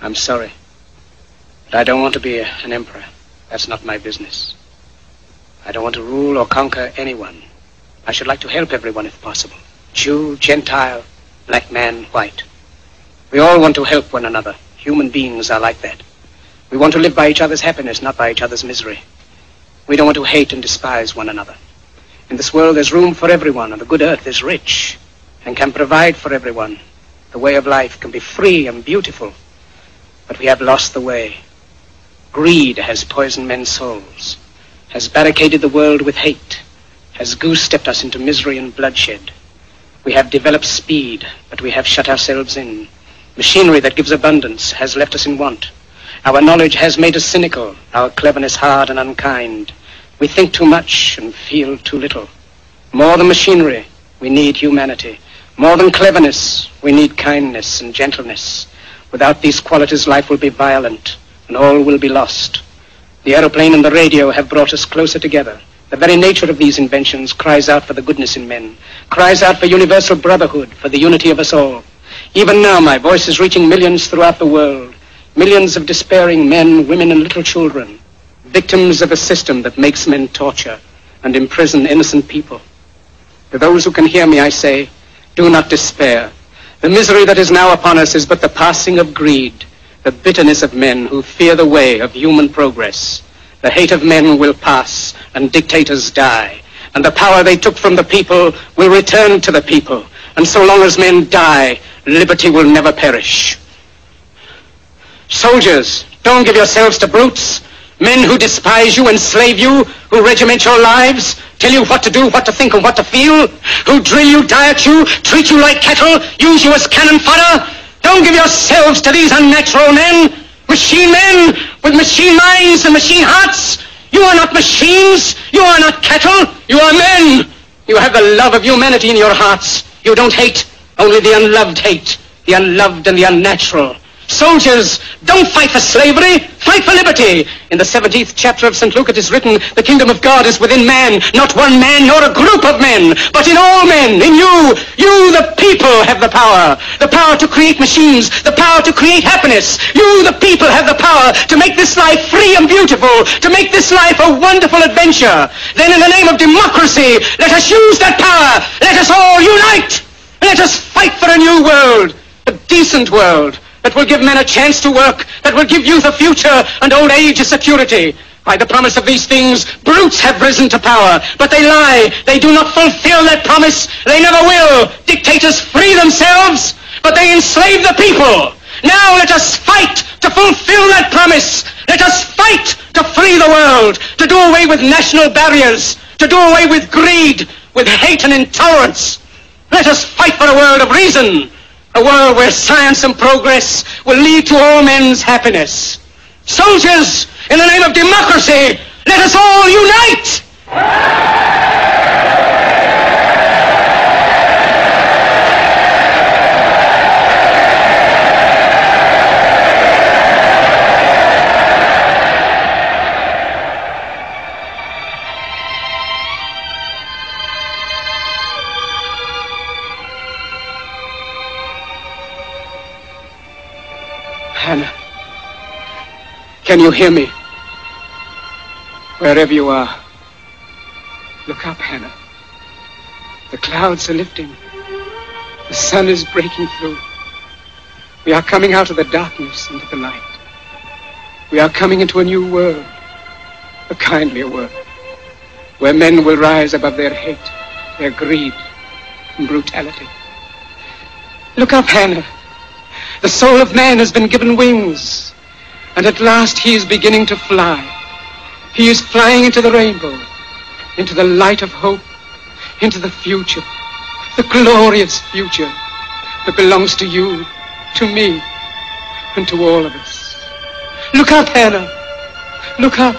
I'm sorry, but I don't want to be an emperor. That's not my business. I don't want to rule or conquer anyone. I should like to help everyone if possible. Jew, Gentile, black man, white. We all want to help one another. Human beings are like that. We want to live by each other's happiness, not by each other's misery. We don't want to hate and despise one another. In this world, there's room for everyone, and the good earth is rich and can provide for everyone. The way of life can be free and beautiful, but we have lost the way. Greed has poisoned men's souls, has barricaded the world with hate, has goose-stepped us into misery and bloodshed. We have developed speed, but we have shut ourselves in. Machinery that gives abundance has left us in want. Our knowledge has made us cynical, our cleverness hard and unkind. We think too much and feel too little. More than machinery, we need humanity. More than cleverness, we need kindness and gentleness. Without these qualities, life will be violent and all will be lost. The aeroplane and the radio have brought us closer together. The very nature of these inventions cries out for the goodness in men, cries out for universal brotherhood, for the unity of us all. Even now, my voice is reaching millions throughout the world, millions of despairing men, women, and little children, victims of a system that makes men torture and imprison innocent people. To those who can hear me, I say, do not despair. The misery that is now upon us is but the passing of greed, the bitterness of men who fear the way of human progress. The hate of men will pass and dictators die, and the power they took from the people will return to the people. And so long as men die, liberty will never perish. Soldiers, don't give yourselves to brutes. Men who despise you, enslave you, who regiment your lives, tell you what to do, what to think, and what to feel, who drill you, diet you, treat you like cattle, use you as cannon fodder. Don't give yourselves to these unnatural men, machine men with machine minds and machine hearts. You are not machines. You are not cattle. You are men. You have the love of humanity in your hearts. You don't hate, only the unloved hate, the unloved and the unnatural. Soldiers, don't fight for slavery, fight for liberty. In the 17th chapter of St. Luke it is written, the kingdom of God is within man, not one man nor a group of men, but in all men, in you. You, the people, have the power to create machines, the power to create happiness. You, the people, have the power to make this life free and beautiful, to make this life a wonderful adventure. Then in the name of democracy, let us use that power. Let us all unite. Let us fight for a new world, a decent world, that will give men a chance to work, that will give youth a future and old age a security. By the promise of these things, brutes have risen to power, but they lie. They do not fulfill that promise. They never will. Dictators free themselves, but they enslave the people. Now let us fight to fulfill that promise. Let us fight to free the world, to do away with national barriers, to do away with greed, with hate and intolerance. Let us fight for a world of reason, a world where science and progress will lead to all men's happiness. Soldiers, in the name of democracy, let us all unite! Hannah, can you hear me? Wherever you are, look up, Hannah. The clouds are lifting. The sun is breaking through. We are coming out of the darkness into the light. We are coming into a new world, a kindlier world, where men will rise above their hate, their greed, and brutality. Look up, Hannah. The soul of man has been given wings, and at last he is beginning to fly. He is flying into the rainbow, into the light of hope, into the future, the glorious future that belongs to you, to me, and to all of us. Look up, Hannah. Look up.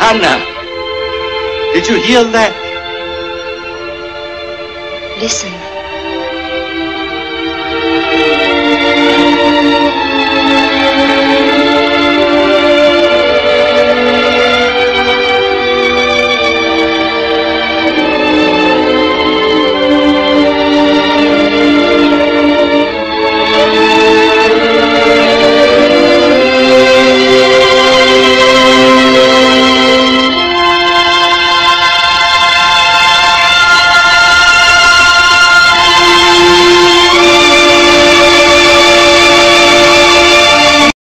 Hannah, Did you hear that? Listen.